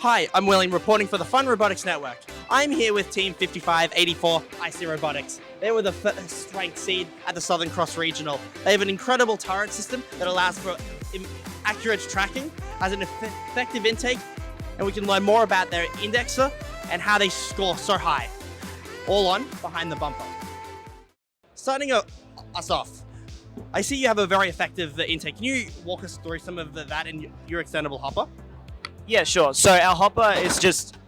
Hi, I'm William, reporting for the Fun Robotics Network. I'm here with Team 5584 ICRobotics. They were the first ranked seed at the Southern Cross Regional. They have an incredible turret system that allows for accurate tracking, has an effective intake, and we can learn more about their indexer and how they score so high. All on Behind the Bumper. Starting us off, I see you have a very effective intake. Can you walk us through some of that in your extendable hopper? Yeah, sure. So our hopper is just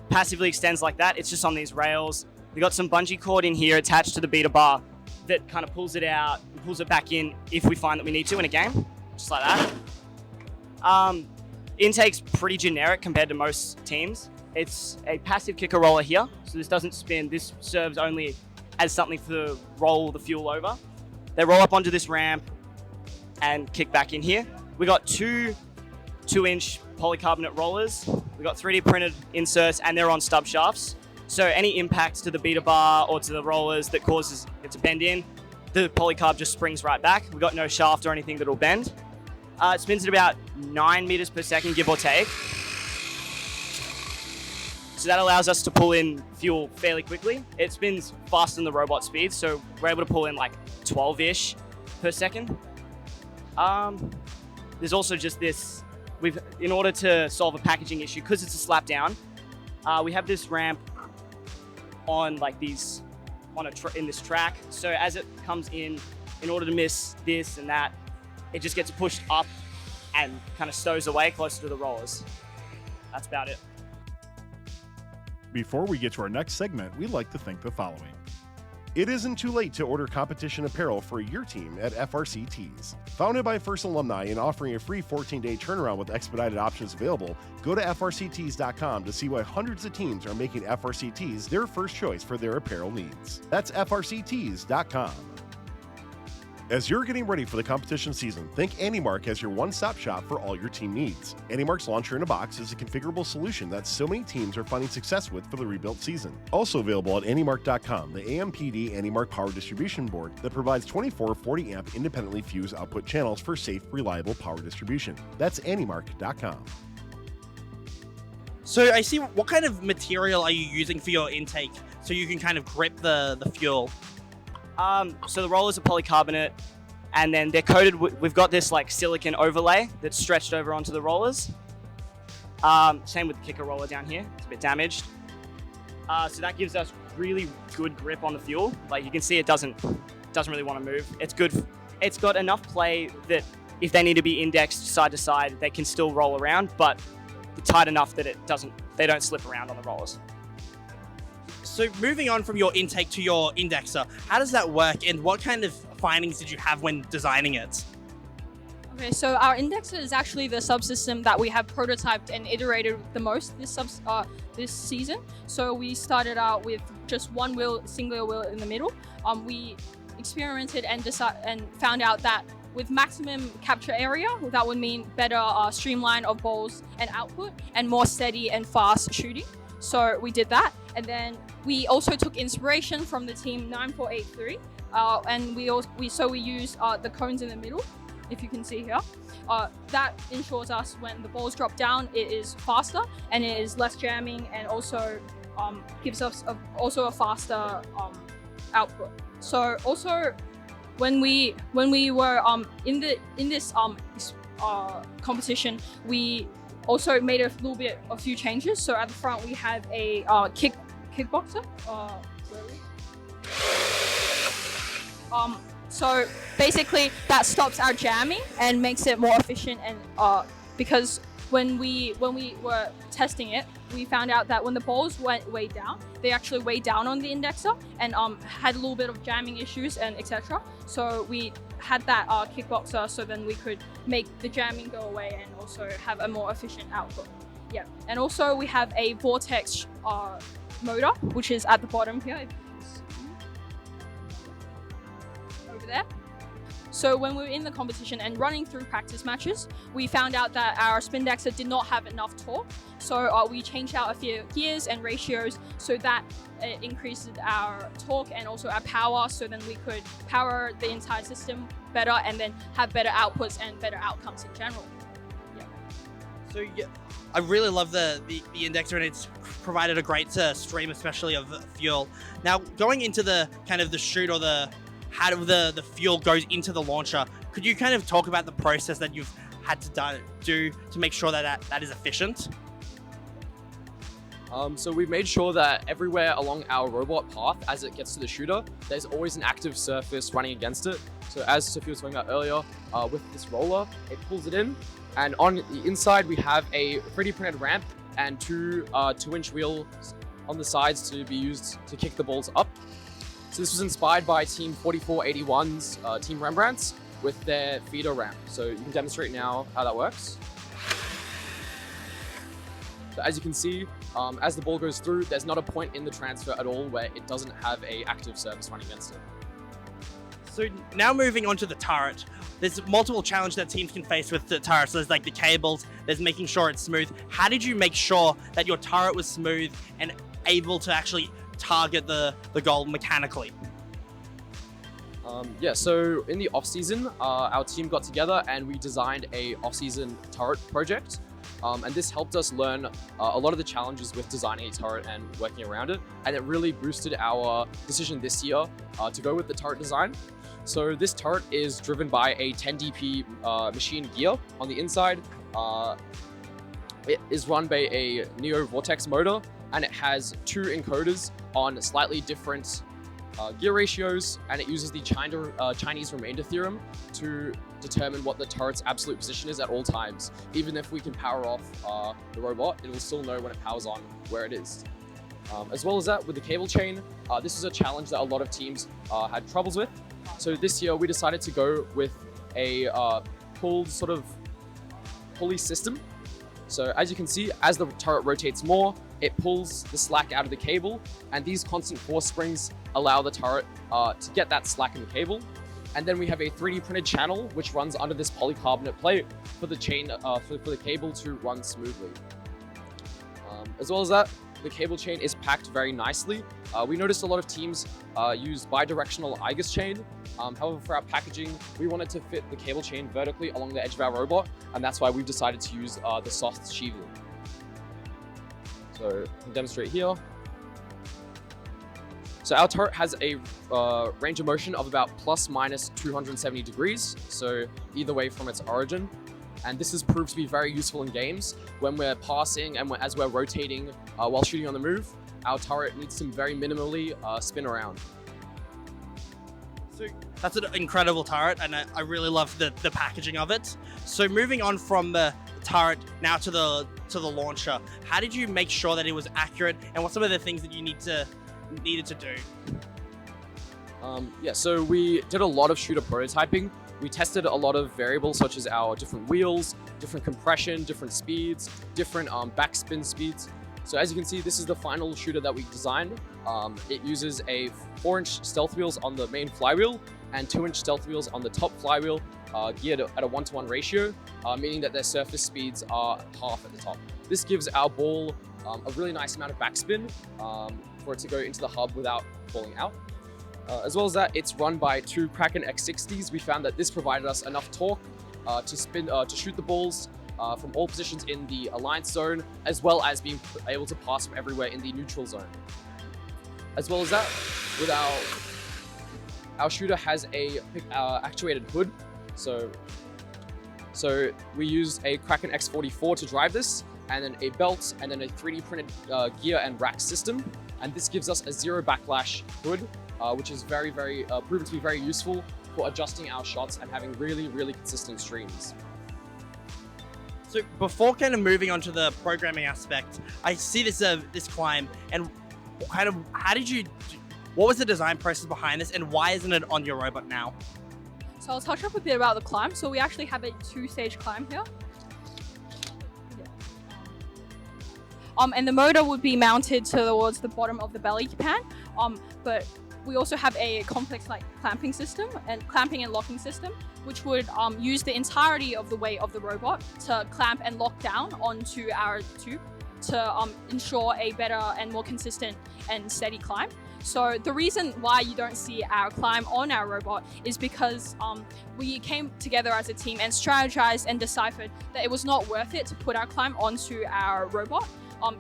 passively extends like that. It's just on these rails. We got some bungee cord in here attached to the beta bar that kind of pulls it out and pulls it back in if we find that we need to in a game, just like that. Intake's pretty generic compared to most teams. It's a passive kicker roller here, so this doesn't spin. This serves only as something to roll the fuel over. They roll up onto this ramp and kick back in here. We got two 2-inch polycarbonate rollers. We got 3D printed inserts and they're on stub shafts. So any impact to the beta bar or to the rollers that causes it to bend in, the polycarb just springs right back. We got no shaft or anything that'll bend. It spins at about 9 meters per second, give or take. So that allows us to pull in fuel fairly quickly. It spins faster than the robot speed, so we're able to pull in like 12-ish per second. There's also just this, in order to solve a packaging issue, because it's a slap down, we have this ramp on like these, in this track. So as it comes in order to miss this and that, it just gets pushed up and kind of stows away closer to the rollers. That's about it. Before we get to our next segment, we'd like to thank the following. It isn't too late to order competition apparel for your team at FRC Tees. Founded by FIRST alumni and offering a free 14-day turnaround with expedited options available, go to frctees.com to see why hundreds of teams are making FRC Tees their first choice for their apparel needs. That's frctees.com. As you're getting ready for the competition season, think AndyMark as your one-stop shop for all your team needs. AndyMark's Launcher in a Box is a configurable solution that so many teams are finding success with for the rebuilt season. Also available at AndyMark.com, the AMPD AndyMark power distribution board that provides 24 40-amp independently fused output channels for safe, reliable power distribution. That's AndyMark.com. So I see, what kind of material are you using for your intake so you can kind of grip the fuel? So the rollers are polycarbonate, and then they're coated we've got this like silicon overlay that's stretched over onto the rollers. Same with the kicker roller down here, it's a bit damaged. So that gives us really good grip on the fuel. Like you can see, it doesn't really want to move. It's good. It's got enough play that if they need to be indexed side to side, they can still roll around, but tight enough that they don't slip around on the rollers. So moving on from your intake to your indexer, how does that work and what kind of findings did you have when designing it? Okay, so our indexer is actually the subsystem that we have prototyped and iterated the most this season. So we started out with just one wheel, single wheel in the middle. We experimented and found out that with maximum capture area, that would mean better streamline of balls and output and more steady and fast shooting. So we did that, and then we also took inspiration from the team 9483, and we use the cones in the middle, if you can see here. That ensures us when the balls drop down, it is faster and it is less jamming, and also gives us a faster output. So also when we were in this competition, we also made a few changes. So at the front we have a kickboxer. So basically that stops our jamming and makes it more efficient. And because when we were testing it, we found out that when the balls went way down, they actually weighed down on the indexer and had a little bit of jamming issues and etc. So we had that kickboxer, so then we could make the jamming go away and also have a more efficient output. Yeah, and also we have a vortex motor, which is at the bottom here, if you can see over there. So when we were in the competition and running through practice matches, we found out that our spindexer did not have enough torque. So we changed out a few gears and ratios so that it increases our torque and also our power, so then we could power the entire system better and then have better outputs and better outcomes in general. Yeah. So yeah, I really love the indexer, and it's provided a great stream, especially of fuel. Now, going into the kind of the chute or how the fuel goes into the launcher, could you kind of talk about the process that you've had to do to make sure that is efficient? So we've made sure that everywhere along our robot path, as it gets to the shooter, there's always an active surface running against it. So as Sophia was talking about earlier, with this roller, it pulls it in, and on the inside we have a 3D printed ramp and two 2-inch wheels on the sides to be used to kick the balls up. So this was inspired by Team 4481's Team Rembrandt's with their feeder ramp. So you can demonstrate now how that works. So as you can see, as the ball goes through, there's not a point in the transfer at all where it doesn't have a active surface running against it. So now moving on to the turret, there's multiple challenges that teams can face with the turret. So there's like the cables, there's making sure it's smooth. How did you make sure that your turret was smooth and able to actually target the goal mechanically? Yeah, so in the off-season, our team got together and we designed a off-season turret project. And this helped us learn a lot of the challenges with designing a turret and working around it. And it really boosted our decision this year to go with the turret design. So this turret is driven by a 10DP machine gear on the inside. It is run by a Neo Vortex motor, and it has 2 encoders on slightly different gear ratios, and it uses the Chinese remainder theorem to determine what the turret's absolute position is at all times. Even if we can power off the robot, it will still know when it powers on where it is. As well as that, with the cable chain, this is a challenge that a lot of teams had troubles with. So this year we decided to go with a pulled sort of pulley system. So as you can see, as the turret rotates more, it pulls the slack out of the cable, and these constant force springs allow the turret to get that slack in the cable. And then we have a 3D printed channel which runs under this polycarbonate plate for the chain for the cable to run smoothly. As well as that, the cable chain is packed very nicely. We noticed a lot of teams use bidirectional IGUS chain. However, for our packaging, we wanted to fit the cable chain vertically along the edge of our robot, and that's why we've decided to use the soft sheathing. So I can demonstrate here. So our turret has a range of motion of about plus minus 270 degrees, so either way from its origin. And this has proved to be very useful in games when we're passing and as we're rotating while shooting on the move. Our turret needs to very minimally spin around. So that's an incredible turret, and I really love the packaging of it. So moving on from the turret now to the launcher, how did you make sure that it was accurate, and what some of the things that you needed to do? Yeah, so we did a lot of shooter prototyping. We tested a lot of variables such as our different wheels, different compression, different speeds, different backspin speeds. So as you can see, this is the final shooter that we designed. It uses a 4-inch stealth wheels on the main flywheel and 2-inch stealth wheels on the top flywheel, geared at a 1-to-1 ratio, meaning that their surface speeds are half at the top. This gives our ball a really nice amount of backspin for it to go into the hub without falling out. As well as that, it's run by 2 Kraken X60s. We found that this provided us enough torque to shoot the balls from all positions in the alliance zone, as well as being able to pass from everywhere in the neutral zone. As well as that, with our shooter has a actuated hood. So we use a Kraken X44 to drive this, and then a belt, and then a 3D printed gear and rack system. And this gives us a 0 backlash hood, which is very proven to be very useful for adjusting our shots and having really consistent streams. So before kind of moving on to the programming aspect, I see this climb, and kind of what was the design process behind this, and why isn't it on your robot now? So I'll touch up a bit about the climb. So we actually have a 2-stage climb here. And the motor would be mounted towards the bottom of the belly pan. But we also have a complex clamping and locking system, which would use the entirety of the weight of the robot to clamp and lock down onto our tube to ensure a better and more consistent and steady climb. So the reason why you don't see our climb on our robot is because we came together as a team and strategized and deciphered that it was not worth it to put our climb onto our robot.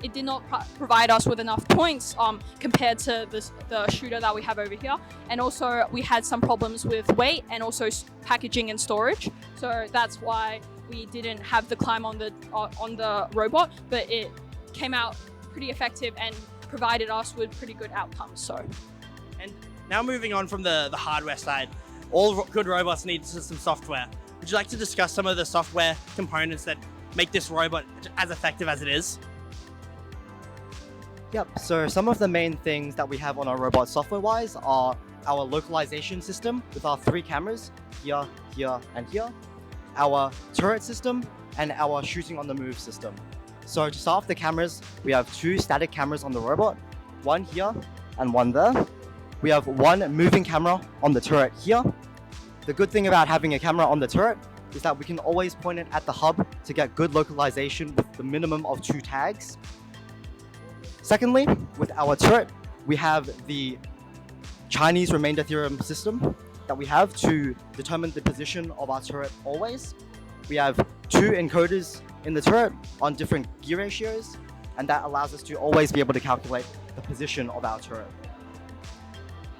It did not provide us with enough points compared to the shooter that we have over here. And also we had some problems with weight and also packaging and storage. So that's why we didn't have the climb on the robot, but it came out pretty effective and provided us with pretty good outcomes. So, And now moving on from the hardware side, all good robots need some software. Would you like to discuss some of the software components that make this robot as effective as it is? Yep, so some of the main things that we have on our robot software-wise are our localization system with our 3 cameras, here, here, and here, our turret system, and our shooting on the move system. So to start off the cameras, we have 2 static cameras on the robot, one here and one there. We have 1 moving camera on the turret here. The good thing about having a camera on the turret is that we can always point it at the hub to get good localization with the minimum of 2 tags. Secondly, with our turret, we have the Chinese remainder theorem system that we have to determine the position of our turret always. We have 2 encoders in the turret on different gear ratios, and that allows us to always be able to calculate the position of our turret.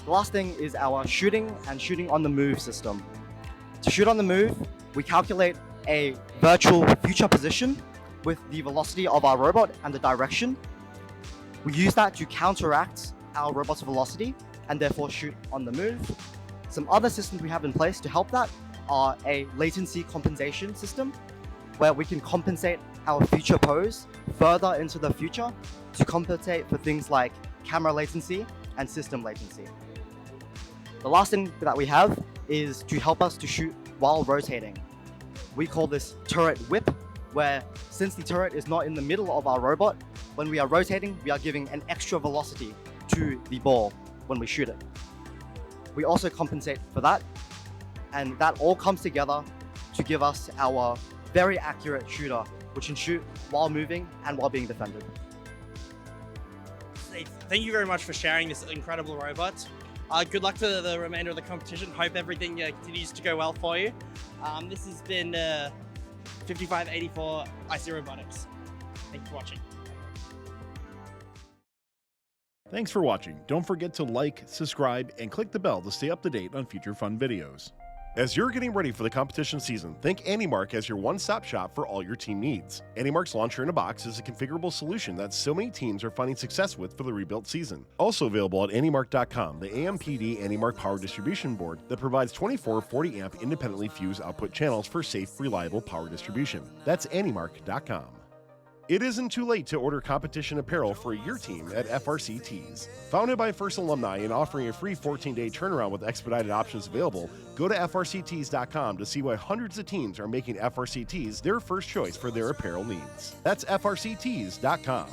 The last thing is our shooting and shooting on the move system. To shoot on the move, we calculate a virtual future position with the velocity of our robot and the direction. We use that to counteract our robot's velocity and therefore shoot on the move. Some other systems we have in place to help that are a latency compensation system, where we can compensate our future pose further into the future to compensate for things like camera latency and system latency. The last thing that we have is to help us to shoot while rotating. We call this turret whip, where since the turret is not in the middle of our robot, when we are rotating, we are giving an extra velocity to the ball when we shoot it. We also compensate for that, and that all comes together to give us our very accurate shooter, which can shoot while moving and while being defended. Thank you very much for sharing this incredible robot. Good luck to the remainder of the competition. Hope everything continues to go well for you. This has been 5584 ICRobotics. Thanks for watching. Thanks for watching. Don't forget to like, subscribe, and click the bell to stay up to date on future fun videos. As you're getting ready for the competition season, think AnyMark as your one-stop shop for all your team needs. AnyMark's Launcher in a Box is a configurable solution that so many teams are finding success with for the rebuilt season. Also available at anymark.com, the AMPD AnyMark power distribution board that provides 24 40-amp independently fused output channels for safe, reliable power distribution. That's anymark.com. It isn't too late to order competition apparel for your team at FRC Tees. Founded by FRC alumni and offering a free 14-day turnaround with expedited options available, go to frctees.com to see why hundreds of teams are making FRC Tees their first choice for their apparel needs. That's frctees.com.